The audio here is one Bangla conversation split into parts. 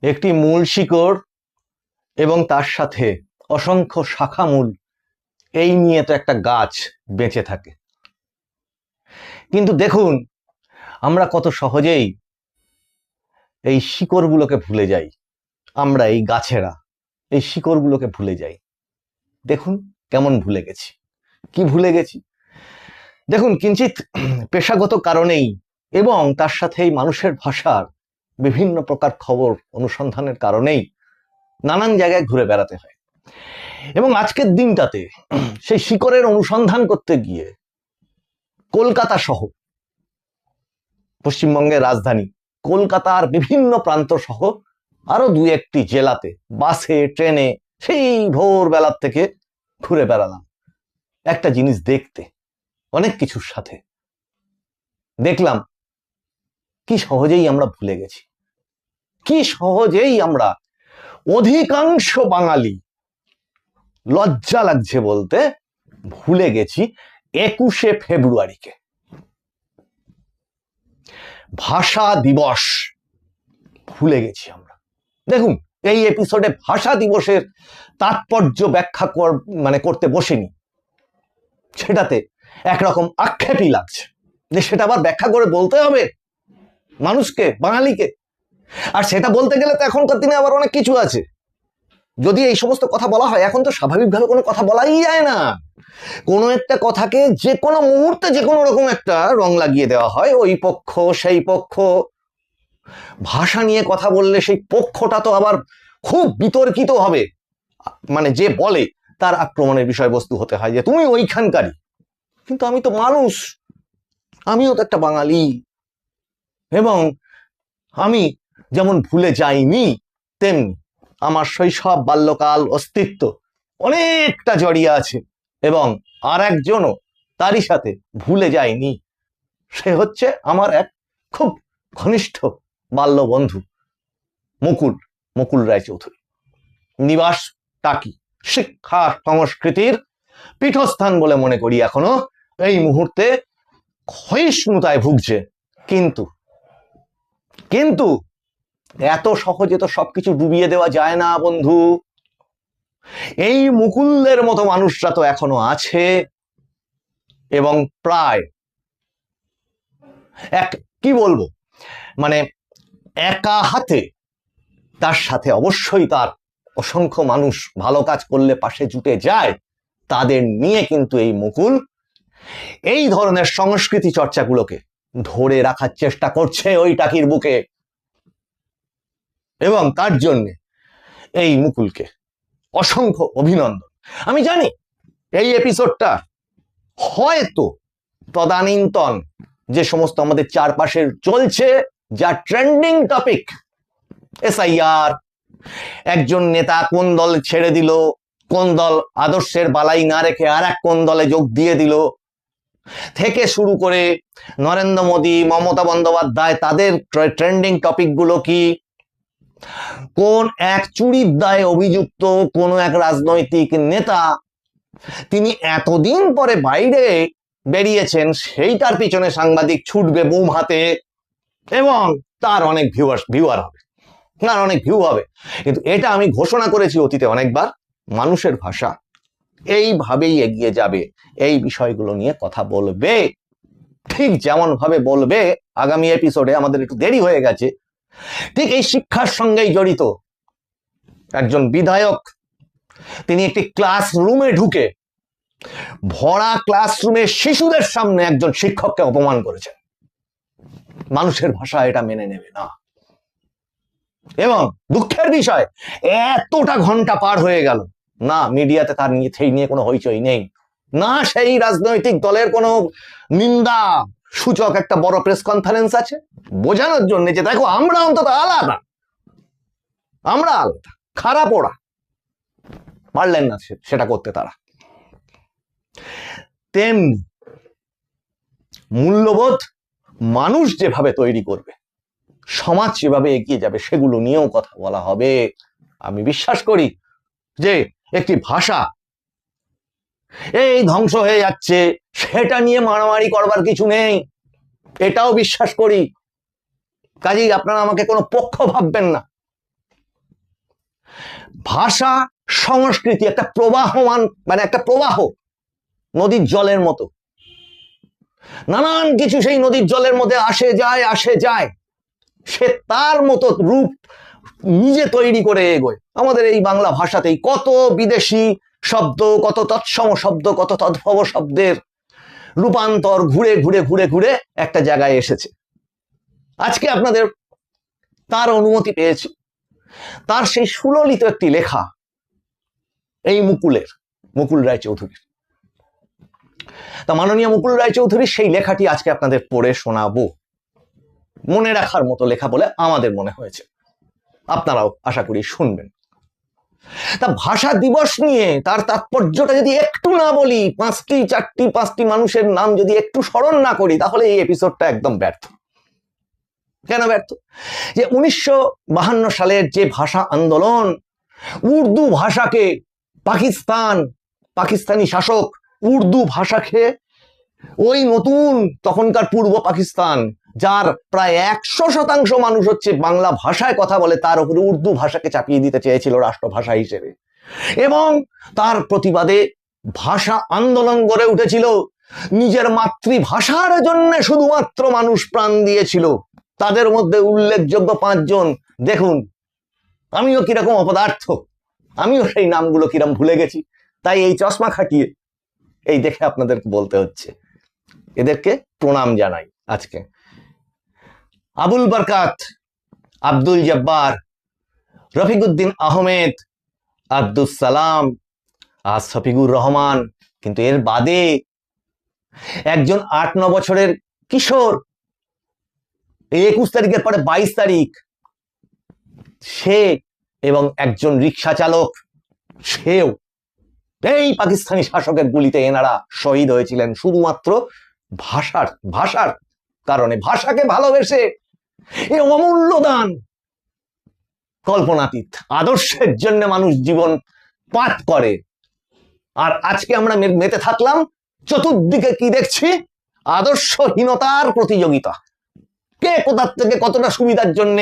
একটি মূল শিকড় এবং তার সাথে অসংখ্য শাখামূল, এই নিয়ে তো একটা গাছ বেঁচে থাকে। কিন্তু দেখুন, আমরা কত সহজেই এই শিকড়গুলোকে ভুলে যাই। আমরা এই গাছেরা এই শিকড়গুলোকে ভুলে যাই। দেখুন কেমন ভুলে গেছি। কি ভুলে গেছি? দেখুন, কিঞ্চিত পেশাগত কারণেই এবং তার সাথে মানুষের ভাষার বিভিন্ন প্রকার খবর অনুসন্ধানের কারণেই নানান জায়গায় ঘুরে বেড়াতে হয়। এবং আজকের দিনটাতে সেই শিকড়ের অনুসন্ধান করতে গিয়ে কলকাতা সহ পশ্চিমবঙ্গের রাজধানী কলকাতার বিভিন্ন প্রান্ত সহ আরো দু একটি জেলাতে বাসে ট্রেনে সেই ভোরবেলার থেকে ঘুরে বেড়ালাম একটা জিনিস দেখতে। অনেক কিছুর সাথে দেখলাম কি সহজেই আমরা ভুলে গেছি, কি সহজেই আমরা, অধিকাংশ বাঙালি, লজ্জা লাগছে বলতে, ভুলে গেছি 21শে ফেব্রুয়ারিকে, ভাষা দিবস ভুলে গেছি আমরা। দেখুন, এই এপিসোডে ভাষা দিবসের তাৎপর্য ব্যাখ্যা করতে বসেনি, সেটাতে একরকম আক্ষেপই লাগছে যে সেটা আবার ব্যাখ্যা করে বলতে হবে মানুষকে, বাঙালিকে। আর সেটা বলতে গেলে তো এখনকার দিনে আবার অনেক কিছু আছে। যদি এই সমস্ত কথা বলা হয়, এখন তো স্বাভাবিকভাবে কোনো কথা বলাই যায় না। কোনো একটা কথাকে যে কোনো মুহূর্তে যে কোনো রকম একটা রং লাগিয়ে দেওয়া হয়, ওই পক্ষ সেই পক্ষ। ভাষা নিয়ে কথা বললে সেই পক্ষটা তো আবার খুব বিতর্কিত হবে, মানে যে বলে তার আক্রমণের বিষয়বস্তু হতে হয় যে তুমি ওইখানকারই। কিন্তু আমি তো মানুষ, আমিও তো একটা বাঙালি, এবং আমি যেমন ভুলে যাইনি তেমনি আমার শৈশব, বাল্যকাল, অস্তিত্ব অনেকটা জড়িয়ে আছে। এবং আর একজনও তারই সাথে ভুলে যায়নি, সে হচ্ছে আমার এক খুব ঘনিষ্ঠ বাল্য বন্ধু মুকুল রায়চৌধুরী। নিবাস টাকি, শিক্ষা সংস্কৃতির পীঠস্থান বলে মনে করি এখনো, এই মুহূর্তে ক্ষয়িষ্ণুতায় ভুগছে। কিন্তু এত সহজে তো সবকিছু ডুবিয়ে দেওয়া যায় না বন্ধু। এই মুকুলদের মতো মানুষরা তো এখনো আছে, এবং প্রায় কি বলবো, মানে একা হাতে তার সাথে অবশ্যই তার অসংখ্য মানুষ ভালো কাজ করলে পাশে জুটে যায়, তাদের নিয়ে কিন্তু এই মুকুল এই ধরনের সংস্কৃতি চর্চাগুলোকে ধরে রাখার চেষ্টা করছে ওই টাকির বুকে। এবং তার জন্য এই মুকুলকে অসংখ্য অভিনন্দন। আমি জানি এই এপিসোডটা হয়তো তদানীন্তন যে সমস্ত আমাদের চারপাশের চলছে, যা ট্রেন্ডিং টপিক, এসআইআর, একজন নেতা কোন দল ছেড়ে দিল, কোন দল আদর্শের বালাই না রেখে আর এক কোন দলে যোগ দিয়ে দিল, থেকে শুরু করে নরেন্দ্র মোদী, মমতা বন্দ্যোপাধ্যায়, তাদের ট্রেন্ডিং টপিকগুলো কি, কোন এক চুরির দায়ে অভিযুক্ত কোন এক রাজনৈতিক নেতা, তিনি এতদিন পরে বাইরে বেরিয়েছেন, সেইটার পিছনে সাংবাদিক ছুটবে বুম হাতে, এবং তার অনেক ভিউয়ার হবে, তার অনেক ভিউ হবে। কিন্তু এটা আমি ঘোষণা করেছি অতীতে অনেকবার, মানুষের ভাষা এইভাবেই এগিয়ে যাবে, এই বিষয়গুলো নিয়ে কথা বলবে, ঠিক যেমন ভাবে বলবে আগামী এপিসোডে, আমাদের একটু দেরি হয়ে গেছে, ঠিক এই শিক্ষার সঙ্গেই জড়িত একজন বিধায়ক, তিনি একটি ক্লাসরুমে ঢুকে ভরা ক্লাসরুমে শিশুদের সামনে একজন শিক্ষককে অপমান করেছেন। মানুষের ভাষা এটা মেনে নেবে না। এবং দুঃখের বিষয়, এতটা ঘন্টা পার হয়ে গেল না, মিডিয়াতে তার সেই নিয়ে কোনো হইচই নেই, না সেই রাজনৈতিক দলের কোনো নিন্দা সূচক একটা বড় প্রেস কনফারেন্স আছে বোঝানোর জন্য যে দেখো আমরা অন্তত আলাদা, আমরা আলাদা। খারাপ ওরা পারলেন না সেটা করতে তারা। তেমনি মূল্যবোধ মানুষ যেভাবে তৈরি করবে, সমাজ যেভাবে এগিয়ে যাবে, সেগুলো নিয়েও কথা বলা হবে। আমি বিশ্বাস করি যে একটি ভাষা এই ধ্বংস হয়ে যাচ্ছে, সেটা নিয়ে মারামারি করবার কিছু নেই, এটাও বিশ্বাস করি। কাজেই আপনারা আমাকে কোনো পক্ষ ভাববেন না, ভাষা সংস্কৃতি একটা প্রবাহমান, মানে একটা প্রবাহ, নদীর জলের মতো। নানান কিছু সেই নদীর জলের মধ্যে আসে যায়, সে তার মতো রূপ নিজে তৈরি করে এগোয়। আমাদের এই বাংলা ভাষাতেই কত বিদেশি শব্দ, কত তৎসম শব্দ, কত তদ্ভব শব্দের রূপান্তর ঘুরে ঘুরে ঘুরে ঘুরে একটা জায়গায় এসেছে। আজকে আপনাদের তার অনুমতি পেয়েছি, তার সেই সুললিত একটি লেখা, এই মুকুল রায়চৌধুরীর। তা মাননীয় মুকুল রায়চৌধুরীর সেই লেখাটি আজকে আপনাদের পড়ে শোনাবো। মনে রাখার মতো লেখা বলে আমাদের মনে হয়েছে, আপনারাও আশা করি শুনবেন। তা ভাষা দিবস নিয়ে তার তাৎপর্যটা যদি একটু না বলি, পাঁচটি মানুষের নাম যদি একটু স্মরণ না করি, তাহলে এই এপিসোডটা একদম ব্যর্থ। কেন ব্যর্থ? যে 1952 সালের যে ভাষা আন্দোলন, উর্দু ভাষাকে পাকিস্তানি শাসক উর্দু ভাষাকে ওই নতুন তখনকার পূর্ব পাকিস্তান, যার প্রায় 100% মানুষ হচ্ছে বাংলা ভাষায় কথা বলে, তার উপরে উর্দু ভাষাকে চাপিয়ে দিতে চেয়েছিল রাষ্ট্রভাষা হিসেবে। এবং তার প্রতিবাদে ভাষা আন্দোলন গড়ে উঠেছিল। নিজের মাতৃভাষার জন্য শুধুমাত্র মানুষ প্রাণ দিয়েছিল। তাদের মধ্যে উল্লেখযোগ্য 5 জন। দেখুন, আমিও কিরকম অপদার্থ, আমিও সেই নামগুলো কিরকম ভুলে গেছি, তাই এই চশমা খাটিয়ে এই দেখে আপনাদেরকে বলতে হচ্ছে। এদেরকে প্রণাম জানাই আজকে। আবুল বরকাত, আব্দুল জব্বার, রফিকুদ্দিন আহমেদ, আব্দুস সালাম, শফিকুর রহমান। কিন্তু এর বাদে একজন 8-9 বছরের কিশোর, 21 তারিখের পরে 22 তারিখ, সে এবং একজন রিক্সা চালক, সেও এই পাকিস্তানি শাসকের গুলিতে এনারা শহীদ হয়েছিলেন শুধুমাত্র ভাষার কারণে। ভাষাকে ভালোবেসে এ অমূল্য দান, কল্পনাতীত আদর্শের জন্য মানুষ জীবন পাত করে। আর আজকে আমরা মেতে থাকলাম, চতুর্দিকে কি দেখছি? আদর্শহীনতার প্রতিযোগিতা। কে কোথার থেকে কতটা সুবিধার জন্য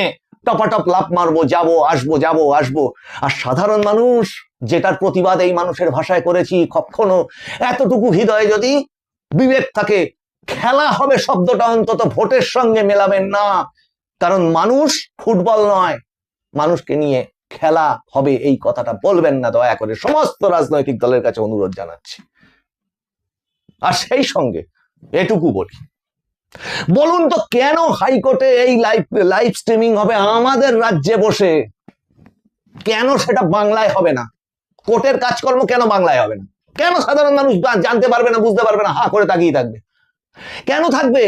টপাটপ লাভ মারবো, আসবো। আর সাধারণ মানুষ, যেটার প্রতিবাদ এই মানুষের ভাষায় করেছি, কখনো এতটুকু হৃদয়ে যদি বিবেক থাকে, খেলা হবে শব্দটা অন্তত ভোটের সঙ্গে মেলাবেন না। কারণ মানুষ ফুটবল নয়, মানুষকে নিয়ে খেলা হবে এই কথাটা বলবেন না, দয়া করে সমস্ত রাজনৈতিক দলের কাছে অনুরোধ জানাচ্ছি। আর সেই সঙ্গে এটুকু বলি, বলুন তো কেন হাইকোর্টে এই লাইভ স্ট্রিমিং হবে আমাদের রাজ্যে বসে? কেন সেটা বাংলায় হবে না? কোর্টের কাজকর্ম কেন বাংলায় হবে না? কেন সাধারণ মানুষ জানতে পারবে না, বুঝতে পারবে না, হা করে তাকিয়ে থাকবে? কেন থাকবে?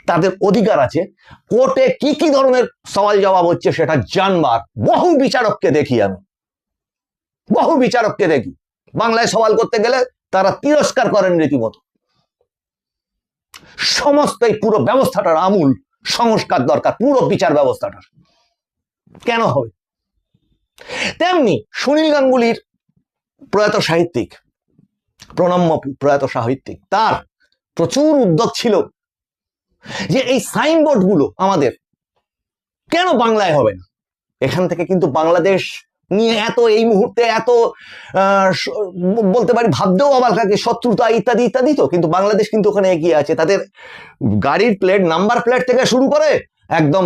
তাদের অধিকার আছে। কোর্টে কি কি ধরনের সওয়াল জবাব হচ্ছে সেটা জানবার বহু বিচারককে দেখি আমি, বাংলায় সওয়াল করতে গেলে তারা তিরস্কার করেন রীতিমতো। সমস্ত এই পুরো ব্যবস্থাটার আমূল সংস্কার দরকার, পুরো বিচার ব্যবস্থাটার। কেন হবে? তেমনি সুনীল গাঙ্গুলির প্রয়াত সাহিত্যিক, প্রণম্য প্রয়াত সাহিত্যিক, তার প্রচুর উদ্যোগ ছিল যে এই সাইনবোর্ড গুলো আমাদের কেন বাংলায় হবে না। এখান থেকে কিন্তু বাংলাদেশ নিয়ে এত এই মুহূর্তে এত বলতে পারি ভাবতেও অবাক লাগে, শত্রুতা ইত্যাদি ইত্যাদি। তো কিন্তু বাংলাদেশ কিন্তু ওখানে এগিয়ে আছে। তাদের গাড়ির প্লেট, নাম্বার প্লেট থেকে শুরু করে একদম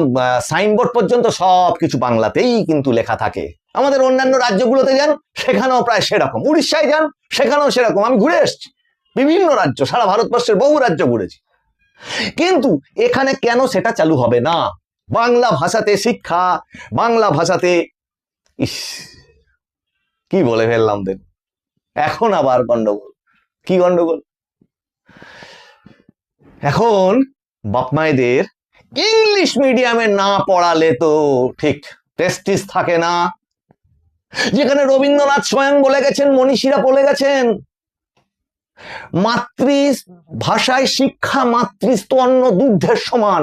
সাইনবোর্ড পর্যন্ত সবকিছু বাংলাতেই কিন্তু লেখা থাকে। আমাদের অন্যান্য রাজ্যগুলোতে যান, সেখানেও প্রায় সেরকম। উড়িষ্যায় যান, সেখানেও সেরকম। আমি ঘুরে এসেছি বিভিন্ন রাজ্য, সারা ভারতবর্ষের বহু রাজ্য ঘুরেছি। কিন্তু এখানে কেন সেটা চালু হবে না? বাংলা ভাষাতে শিক্ষা, বাংলা ভাষাতে কি বলে ফেললাম দেখ, এখন আবার গন্ডগোল। কি গন্ডগোল? এখন বাপ মায়েদের ইংলিশ মিডিয়ামে না পড়ালে তো ঠিক প্রেস্টিজ থাকে না। যেখানে রবীন্দ্রনাথ স্বয়ং বলে গেছেন, মনীষীরা বলে গেছেন, মাতৃভাষায় শিক্ষা মাতৃস্তন্য দুগ্ধের সমান।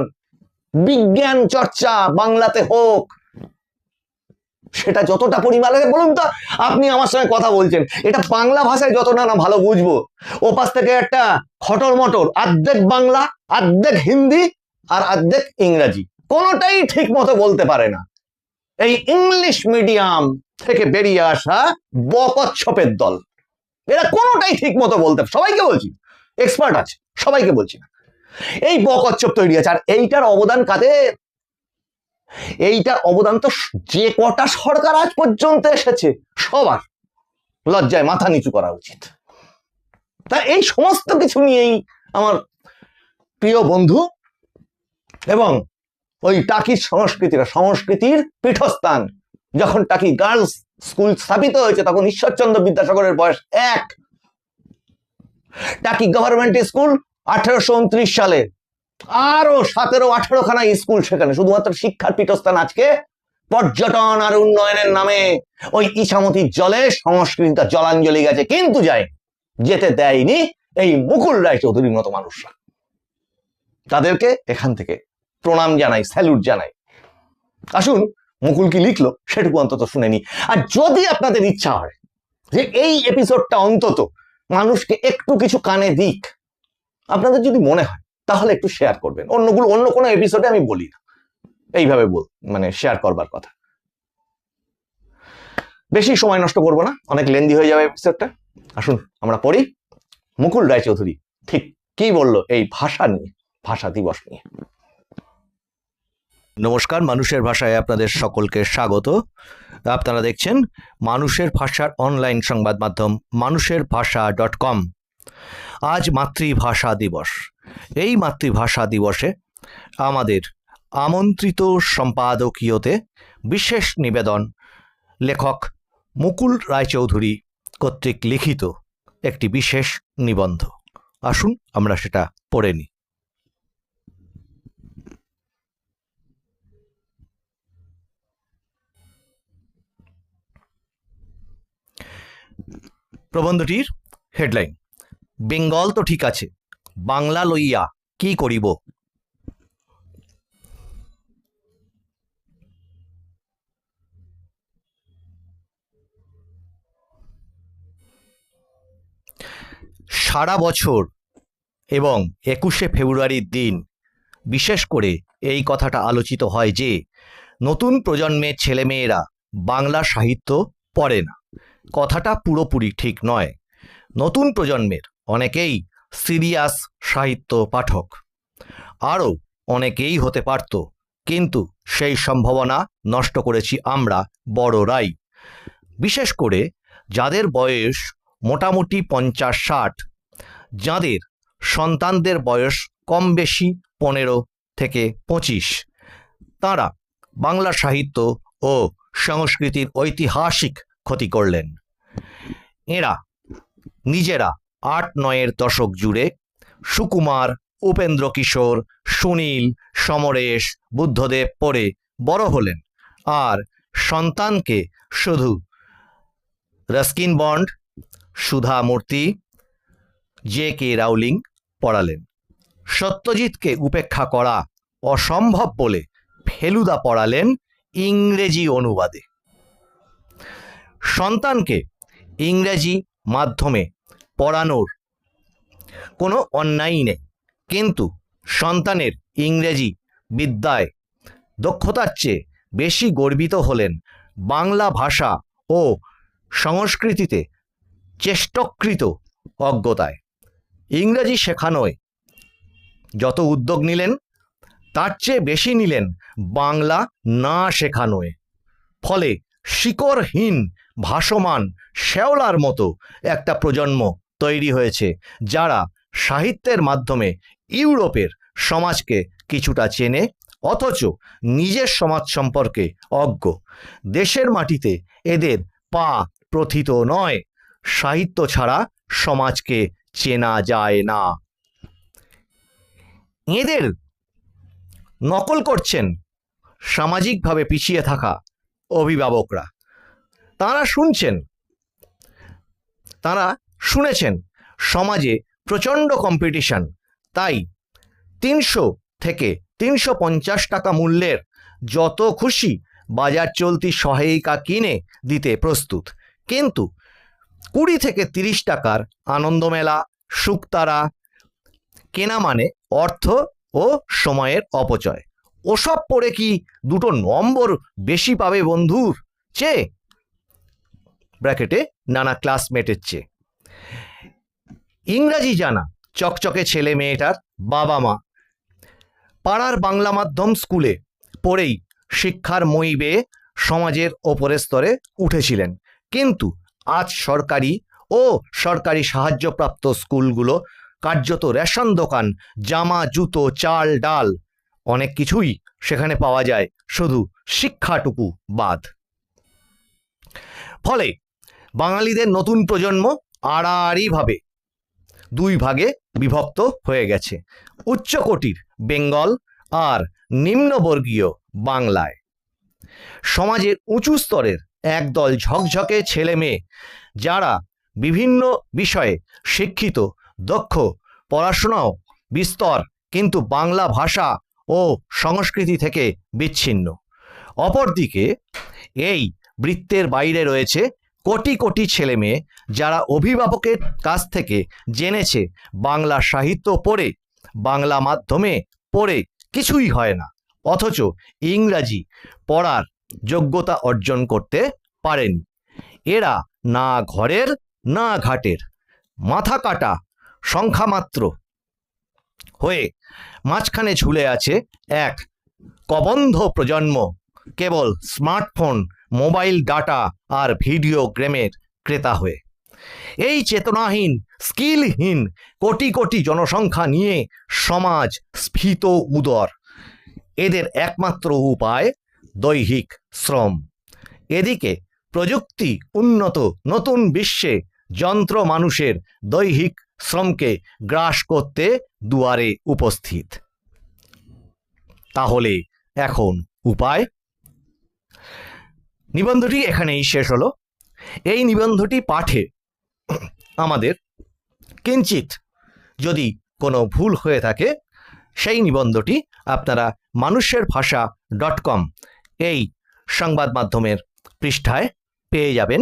বিজ্ঞান চর্চা বাংলাতে হোক, সেটা যতটা পরিমাণে। বলুন তো, আপনি আমার সঙ্গে কথা বলছেন, এটা বাংলা ভাষায় যতটা না ভালো বুঝবো, ওপাশ থেকে একটা খটর মটর অর্ধেক বাংলা, অর্ধেক হিন্দি আর অর্ধেক ইংরাজি, কোনোটাই ঠিক মতো বলতে পারে না। এই ইংলিশ মিডিয়াম থেকে বেরিয়ে আসা বকচ্ছপের দল। এরা কোনোটাই ঠিক মতো বলতে, সবাইকে বলছি, এক্সপার্ট আছে, সবাইকে বলছি না, এই বকচ্ছপ তৈরি আছে। আর এইটার অবদান কাদের? এইটার অবদান তো যে কটা সরকার আজ পর্যন্ত এসেছে সবার লজ্জায় মাথা নিচু করা উচিত। তা এই সমস্ত কিছু নিয়েই আমার প্রিয় বন্ধু এবং ওই টাকির সংস্কৃতির পীঠস্থান, যখন টাকি গার্লস স্কুল স্থাপিত হয়েছে তখন ঈশ্বরচন্দ্র বিদ্যাসাগরের বয়স 1। টাকি গভর্নমেন্ট স্কুল 1829 সালে, আরো 17-18 খানা স্কুল সেখানে, শুধুমাত্র শিক্ষার পীঠস্থান। আজকে পর্যটন আর উন্নয়নের নামে ওই ইছামতির জলে সংস্কৃতিটা জলাঞ্জলি গেছে, কিন্তু যেতে দেয়নি এই মুকুল রায়চৌধুরীর মতো মানুষরা। তাদেরকে এখান থেকে প্রণাম জানাই, স্যালুট জানাই। আসুন মুকুল কি লিখলো সেটুকু অন্তত শুনে নি। আর যদি আপনাদের ইচ্ছা হয় যে এই এপিসোডটা অন্তত মানুষকে একটু কিছু কানে দিক, আপনাদের যদি মনে হয় তাহলে একটু শেয়ার করবেন। অন্য কোনো এপিসোডে আমি বলি না এইভাবে মানে শেয়ার করবার কথা। বেশি সময় নষ্ট করবো না, অনেক লেন্দি হয়ে যাবে এপিসোডটা। আসুন আমরা পড়ি মুকুল রায়চৌধুরী ঠিক কি বললো এই ভাষা নিয়ে, ভাষা দিবস নিয়ে। নমস্কার, মানুষের ভাষায় আপনাদের সকলকে স্বাগত। আপনারা দেখছেন মানুষের ভাষার অনলাইন সংবাদ মাধ্যম manusherBhasha.com। আজ মাতৃভাষা দিবস। এই মাতৃভাষা দিবসে আমাদের আমন্ত্রিত সম্পাদকীয়তে বিশেষ নিবেদন লেখক মুকুল রায়চৌধুরী কর্তৃক লিখিত একটি বিশেষ নিবন্ধ। আসুন আমরা সেটা পড়ে নিই। প্রবন্ধটির হেডলাইন: বেঙ্গল তো ঠিক আছে, বাংলা লইয়া কি করিব। সারা বছর এবং 21শে ফেব্রুয়ারির দিন বিশেষ করে এই কথাটা আলোচিত হয় যে নতুন প্রজন্মের ছেলেমেয়েরা বাংলা সাহিত্য পড়ে না। কথাটা পুরোপুরি ঠিক নয়। নতুন প্রজন্মের অনেকেই সিরিয়াস সাহিত্য পাঠক, আরও অনেকেই হতে পারত, কিন্তু সেই সম্ভাবনা নষ্ট করেছি আমরা বড়রাই। বিশেষ করে যাদের বয়স মোটামুটি 50-60, যাদের সন্তানদের বয়স কম বেশি 15 থেকে 25, তাঁরা বাংলা সাহিত্য ও সংস্কৃতির ঐতিহাসিক ক্ষতি করলেন। এরা নিজেরা 8-9-এর দশক জুড়ে সুকুমার, উপেন্দ্র কিশোর, সুনীল, সমরেশ, বুদ্ধদেব পড়ে বড় হলেন, আর সন্তানকে শুধু রাস্কিন বন্ড, সুধা মূর্তি, J.K. রাউলিং পড়ালেন। সত্যজিৎকে উপেক্ষা করা অসম্ভব বলে ফেলুদা পড়ালেন ইংরেজি অনুবাদে। সন্তানকে ইংরেজি মাধ্যমে পড়ানোর কোনো অন্যায় নেই, কিন্তু সন্তানের ইংরেজি বিদ্যায় দক্ষতার চেয়ে বেশি গর্বিত হলেন বাংলা ভাষা ও সংস্কৃতিতে চেষ্টকৃত অজ্ঞতায়। ইংরেজি শেখানোয় যত উদ্যোগ নিলেন তার চেয়ে বেশি নিলেন বাংলা না শেখানোয়। ফলে শিকড়হীন ভাসমান শ্যাওলার মতো একটা প্রজন্ম তৈরি হয়েছে যারা সাহিত্যের মাধ্যমে ইউরোপের সমাজকে কিছুটা চেনে, অথচ নিজের সমাজ সম্পর্কে অজ্ঞ। দেশের মাটিতে এদের পা প্রথিত নয়। সাহিত্য ছাড়া সমাজকে চেনা যায় না। এদের নকল করছেন সামাজিকভাবে পিছিয়ে থাকা অভিভাবকরা। তারা শুনেছেন সমাজে প্রচণ্ড কম্পিটিশন, তাই 300 থেকে 350 টাকা মূল্যের যত খুশি বাজার চলতি সহায়িকা কিনে দিতে প্রস্তুত, কিন্তু 20 থেকে 30 টাকার আনন্দমেলা, শুকতারা কেনা মানে অর্থ ও সময়ের অপচয়। ওসব পড়ে কি 2 নম্বর বেশি পাবে বন্ধুর চেয়ে? ব্র্যাকেটে নানা ক্লাসমেটের চেয়ে। ইংরাজি জানা চকচকে ছেলে মেয়েটার বাবা মা পাড়ার বাংলা মাধ্যম স্কুলে পড়েই শিক্ষার মই বেয়ে সমাজের ওপরের স্তরে উঠেছিলেন, কিন্তু আজ সরকারি ও সরকারি সাহায্যপ্রাপ্ত স্কুলগুলো কার্যত রেশন দোকান, জামা জুতো চাল ডাল অনেক কিছুই সেখানে পাওয়া যায়, শুধু শিক্ষাটুকু বাদ। ফলে বাঙালিদের নতুন প্রজন্ম আড়াআড়িভাবে দুই ভাগে বিভক্ত হয়ে গেছে, উচ্চকোটির বেঙ্গল আর নিম্নবর্গীয় বাংলায়। সমাজের উঁচু স্তরের একদল ঝকঝকে ছেলে মেয়ে যারা বিভিন্ন বিষয়ে শিক্ষিত, দক্ষ, পড়াশোনাও বিস্তর, কিন্তু বাংলা ভাষা ও সংস্কৃতি থেকে বিচ্ছিন্ন। অপরদিকে এই বৃত্তের বাইরে রয়েছে কোটি কোটি ছেলে মেয়ে যারা অভিভাবকের কাছ থেকে জেনেছে বাংলা সাহিত্য পড়ে, বাংলা মাধ্যমে পড়ে কিছুই হয় না, অথচ ইংরাজি পড়ার যোগ্যতা অর্জন করতে পারেনি। এরা না ঘরের না ঘাটের, মাথা কাটা সংখ্যামাত্র হয়ে মাঝখানে ঝুলে আছে এক কবন্ধ প্রজন্ম, কেবল স্মার্টফোন, মোবাইল ডাটা আর ভিডিও গেমের ক্রেতা হয়ে। এই চেতনাহীন, স্কিলহীন কোটি কোটি জনসংখ্যা নিয়ে সমাজ স্ফীত উদর। এদের একমাত্র উপায় দৈহিক শ্রম। এদিকে প্রযুক্তি উন্নত নতুন বিশ্বে যন্ত্র মানুষের দৈহিক শ্রমকে গ্রাস করতে দুয়ারে উপস্থিত। তাহলে এখন উপায়? নিবন্ধটি এখানেই শেষ হলো। এই নিবন্ধটি পাঠে আমাদের কিঞ্চিত যদি কোনো ভুল হয়ে থাকে, সেই নিবন্ধটি আপনারা manusherBhasha.com এই সংবাদ মাধ্যমের পৃষ্ঠায় পেয়ে যাবেন,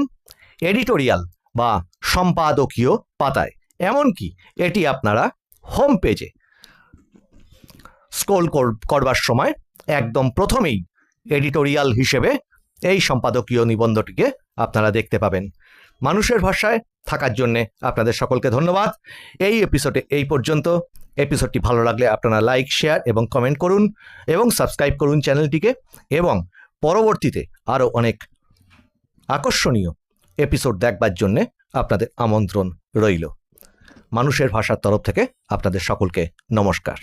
এডিটোরিয়াল বা সম্পাদকীয় পাতায়। এমনকি এটি আপনারা হোম পেজে স্ক্রল করবার সময় একদম প্রথমেই এডিটোরিয়াল হিসেবে এই সম্পাদকীয় নিবন্ধটিকে আপনারা দেখতে পাবেন। মানুষের ভাষায় থাকার জন্যে আপনাদের সকলকে ধন্যবাদ। এই এপিসোডে এই পর্যন্ত। এপিসোডটি ভালো লাগলে আপনারা লাইক, শেয়ার এবং কমেন্ট করুন এবং সাবস্ক্রাইব করুন চ্যানেলটিকে, এবং পরবর্তীতে আরও অনেক আকর্ষণীয় এপিসোড দেখবার জন্যে আপনাদের আমন্ত্রণ রইল। মানুষের ভাষার তরফ থেকে আপনাদের সকলকে নমস্কার।